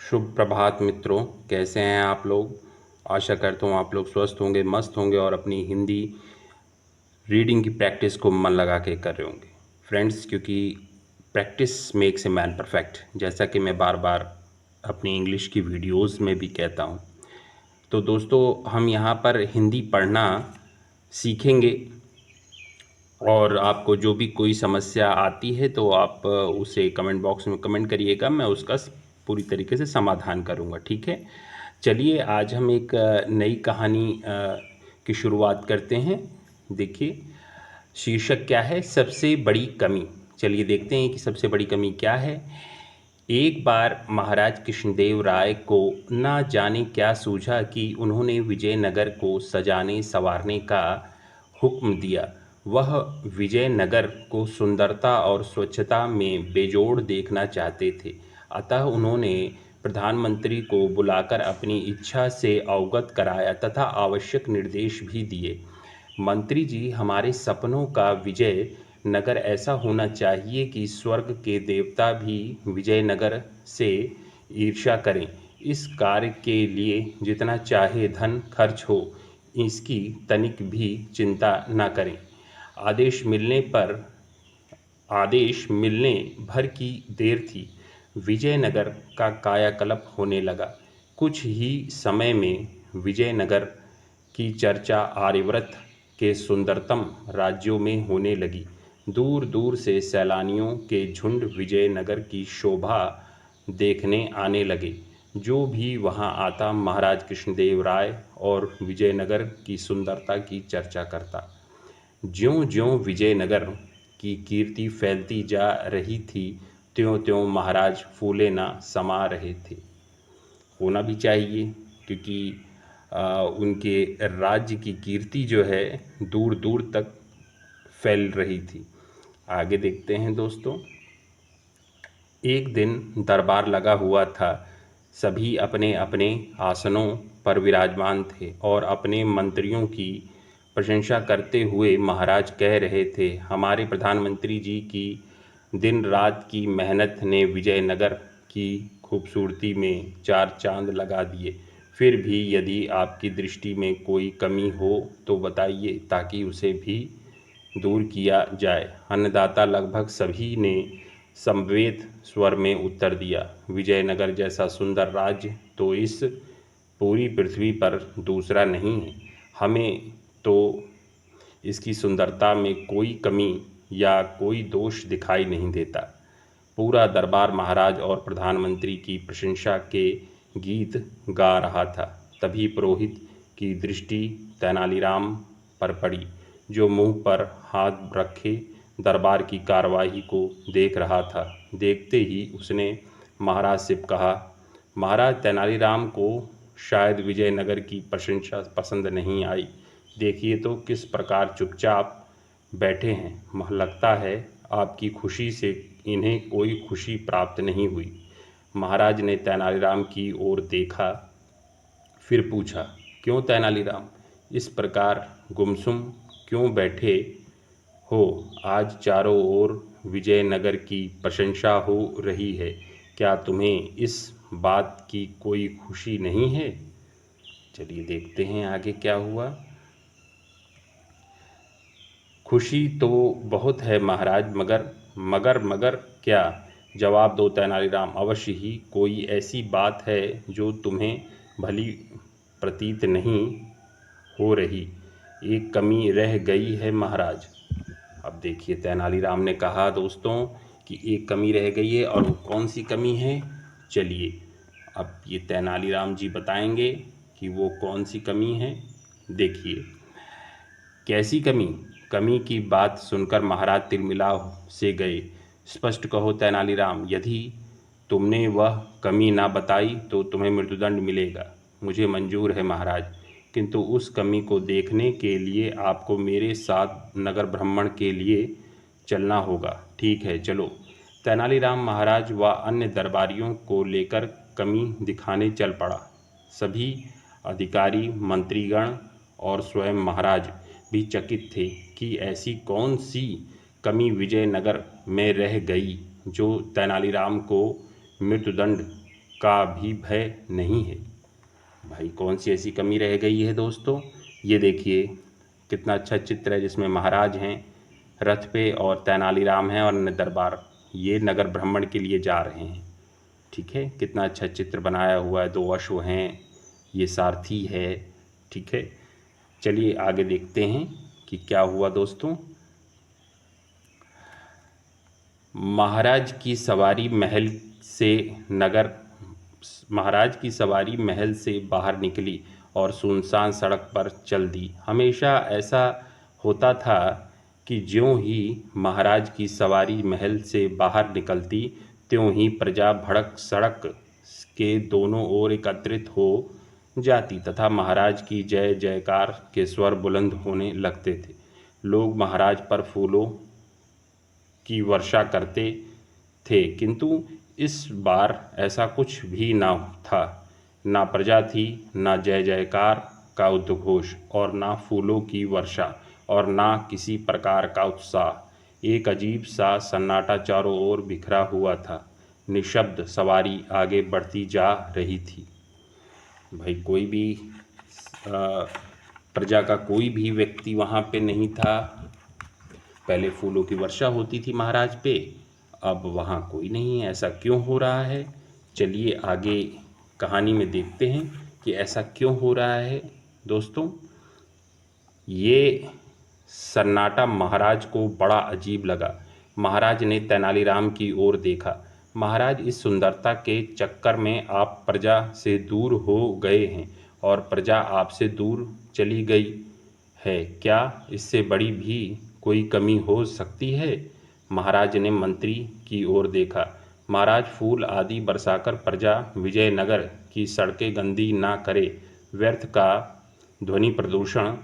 शुभ प्रभात मित्रों। कैसे हैं आप लोग। आशा करता हूँ आप लोग स्वस्थ होंगे, मस्त होंगे और अपनी हिंदी रीडिंग की प्रैक्टिस को मन लगा के कर रहे होंगे फ्रेंड्स, क्योंकि practice makes a man perfect, जैसा कि मैं बार बार अपनी इंग्लिश की वीडियोस में भी कहता हूँ। तो दोस्तों, हम यहाँ पर हिंदी पढ़ना सीखेंगे और आपको जो भी कोई समस्या आती है तो आप उसे कमेंट बॉक्स में कमेंट करिएगा, मैं उसका पूरी तरीके से समाधान करूँगा। ठीक है, चलिए आज हम एक नई कहानी की शुरुआत करते हैं। देखिए, शीर्षक क्या है, सबसे बड़ी कमी। चलिए देखते हैं कि सबसे बड़ी कमी क्या है। एक बार महाराज कृष्णदेव राय को ना जाने क्या सूझा कि उन्होंने विजयनगर को सजाने संवारने का हुक्म दिया। वह विजयनगर को सुंदरता और स्वच्छता में बेजोड़ देखना चाहते थे। अतः उन्होंने प्रधानमंत्री को बुलाकर अपनी इच्छा से अवगत कराया तथा आवश्यक निर्देश भी दिए। मंत्री जी, हमारे सपनों का विजय नगर ऐसा होना चाहिए कि स्वर्ग के देवता भी विजयनगर से ईर्ष्या करें। इस कार्य के लिए जितना चाहे धन खर्च हो, इसकी तनिक भी चिंता न करें। आदेश मिलने पर आदेश मिलने भर की देर थी, विजयनगर का कायाकल्प होने लगा। कुछ ही समय में विजयनगर की चर्चा आर्यव्रत के सुंदरतम राज्यों में होने लगी। दूर दूर से सैलानियों के झुंड विजयनगर की शोभा देखने आने लगे। जो भी वहां आता महाराज कृष्णदेव राय और विजयनगर की सुंदरता की चर्चा करता। ज्यों-ज्यों विजयनगर की कीर्ति फैलती जा रही थी, त्यों-त्यों महाराज फूले न समा रहे थे। होना भी चाहिए, क्योंकि उनके राज्य की कीर्ति जो है दूर-दूर तक फैल रही थी। आगे देखते हैं दोस्तों। एक दिन दरबार लगा हुआ था। सभी अपने अपने आसनों पर विराजमान थे और अपने मंत्रियों की प्रशंसा करते हुए महाराज कह रहे थे, हमारे प्रधानमंत्री जी की दिन रात की मेहनत ने विजयनगर की खूबसूरती में चार चांद लगा दिए। फिर भी यदि आपकी दृष्टि में कोई कमी हो तो बताइए, ताकि उसे भी दूर किया जाए। अन्नदाता लगभग सभी ने समवेत स्वर में उत्तर दिया, विजयनगर जैसा सुंदर राज्य तो इस पूरी पृथ्वी पर दूसरा नहीं है। हमें तो इसकी सुंदरता में कोई कमी या कोई दोष दिखाई नहीं देता। पूरा दरबार महाराज और प्रधानमंत्री की प्रशंसा के गीत गा रहा था। तभी पुरोहित की दृष्टि तेनालीराम पर पड़ी, जो मुंह पर हाथ रखे दरबार की कार्यवाही को देख रहा था। देखते ही उसने महाराज से कहा, महाराज, तेनालीराम को शायद विजयनगर की प्रशंसा पसंद नहीं आई। देखिए तो किस प्रकार चुपचाप बैठे हैं। लगता है आपकी खुशी से इन्हें कोई खुशी प्राप्त नहीं हुई। महाराज ने तेनालीराम की ओर देखा, फिर पूछा, क्यों तेनालीराम, इस प्रकार गुमसुम क्यों बैठे हो। आज चारों ओर विजयनगर की प्रशंसा हो रही है, क्या तुम्हें इस बात की कोई खुशी नहीं है। चलिए देखते हैं आगे क्या हुआ। खुशी तो बहुत है महाराज, मगर क्या। जवाब दो तेनालीराम। अवश्य ही कोई ऐसी बात है जो तुम्हें भली प्रतीत नहीं हो रही। एक कमी रह गई है महाराज। अब देखिए, तेनालीराम ने कहा दोस्तों कि एक कमी रह गई है, और वो कौन सी कमी है। चलिए अब ये तेनालीराम जी बताएंगे कि वो कौन सी कमी है। देखिए, कैसी कमी। कमी की बात सुनकर महाराज तिलमिला से गए। स्पष्ट कहो तेनालीराम, यदि तुमने वह कमी ना बताई तो तुम्हें मृत्युदंड मिलेगा। मुझे मंजूर है महाराज, किंतु उस कमी को देखने के लिए आपको मेरे साथ नगर भ्रमण के लिए चलना होगा। ठीक है, चलो। तेनालीराम महाराज व अन्य दरबारियों को लेकर कमी दिखाने चल पड़ा। सभी अधिकारी, मंत्रीगण और स्वयं महाराज भी चकित थे कि ऐसी कौन सी कमी विजयनगर में रह गई जो तेनालीराम को मृत्युदंड का भी भय नहीं है। भाई कौन सी ऐसी कमी रह गई है दोस्तों। ये देखिए कितना अच्छा चित्र है जिसमें महाराज हैं रथ पे और तेनालीराम हैं और दरबार ये नगर भ्रमण के लिए जा रहे हैं। ठीक है, कितना अच्छा चित्र बनाया हुआ है। 2 अश्व हैं, ये सारथी है। ठीक है, चलिए आगे देखते हैं कि क्या हुआ दोस्तों। महाराज की सवारी महल से नगर महाराज की सवारी महल से बाहर निकली और सुनसान सड़क पर चल दी। हमेशा ऐसा होता था कि ज्यों ही महाराज की सवारी महल से बाहर निकलती त्यों ही प्रजा भड़क सड़क के दोनों ओर एकत्रित हो जाती तथा महाराज की जय जयकार के स्वर बुलंद होने लगते थे। लोग महाराज पर फूलों की वर्षा करते थे, किंतु इस बार ऐसा कुछ भी ना था। ना प्रजा थी, ना जय जयकार का उद्घोष और ना फूलों की वर्षा और ना किसी प्रकार का उत्साह। एक अजीब सा सन्नाटा चारों ओर बिखरा हुआ था। निशब्द सवारी आगे बढ़ती जा रही थी। भाई कोई भी प्रजा का कोई भी व्यक्ति वहाँ पे नहीं था। पहले फूलों की वर्षा होती थी महाराज पे, अब वहाँ कोई नहीं है। ऐसा क्यों हो रहा है, चलिए आगे कहानी में देखते हैं कि ऐसा क्यों हो रहा है दोस्तों। ये सन्नाटा महाराज को बड़ा अजीब लगा। महाराज ने तेनालीराम की ओर देखा। महाराज, इस सुंदरता के चक्कर में आप प्रजा से दूर हो गए हैं और प्रजा आपसे दूर चली गई है। क्या इससे बड़ी भी कोई कमी हो सकती है। महाराज ने मंत्री की ओर देखा। महाराज, फूल आदि बरसाकर प्रजा विजयनगर की सड़कें गंदी ना करे, व्यर्थ का ध्वनि प्रदूषण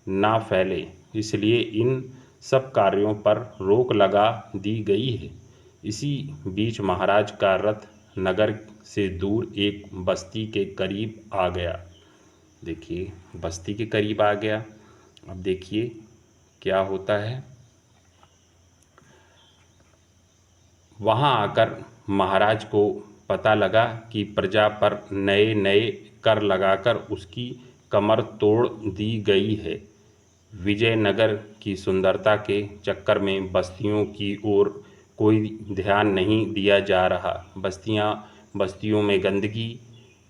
ना फैले, इसलिए इन सब कार्यों पर रोक लगा दी गई है। इसी बीच महाराज का रथ नगर से दूर एक बस्ती के करीब आ गया। देखिए बस्ती के करीब आ गया। अब देखिए क्या होता है। वहाँ आकर महाराज को पता लगा कि प्रजा पर नए नए कर लगाकर उसकी कमर तोड़ दी गई है। विजयनगर की सुंदरता के चक्कर में बस्तियों की ओर कोई ध्यान नहीं दिया जा रहा। बस्तियों में गंदगी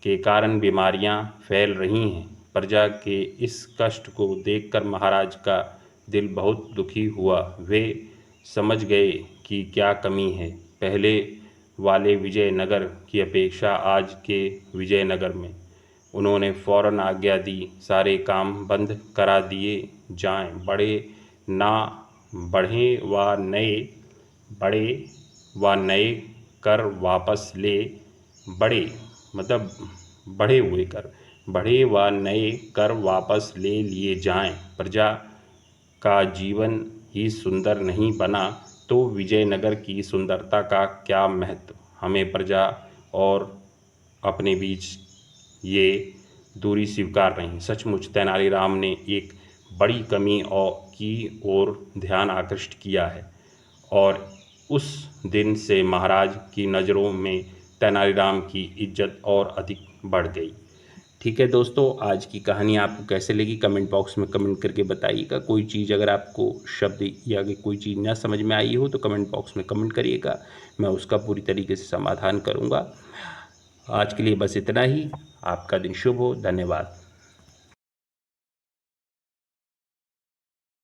के कारण बीमारियां फैल रही हैं। प्रजा के इस कष्ट को देखकर महाराज का दिल बहुत दुखी हुआ। वे समझ गए कि क्या कमी है पहले वाले विजयनगर की अपेक्षा आज के विजयनगर में। उन्होंने फौरन आज्ञा दी, सारे काम बंद करा दिए जाएं। बड़े व नए कर वापस ले बढ़े व नए कर वापस ले लिए जाएं। प्रजा का जीवन ही सुंदर नहीं बना तो विजयनगर की सुंदरता का क्या महत्व। हमें प्रजा और अपने बीच ये दूरी स्वीकार नहीं। सचमुच तेनालीराम ने एक बड़ी कमी की ओर ध्यान आकृष्ट किया है और उस दिन से महाराज की नज़रों में तेनालीराम की इज्जत और अधिक बढ़ गई। ठीक है दोस्तों, आज की कहानी आपको कैसे लगी कमेंट बॉक्स में कमेंट करके बताइएगा। कोई चीज़ अगर आपको शब्द या कोई चीज़ ना समझ में आई हो तो कमेंट बॉक्स में कमेंट करिएगा, मैं उसका पूरी तरीके से समाधान करूँगा। आज के लिए बस इतना ही। आपका दिन शुभ हो। धन्यवाद।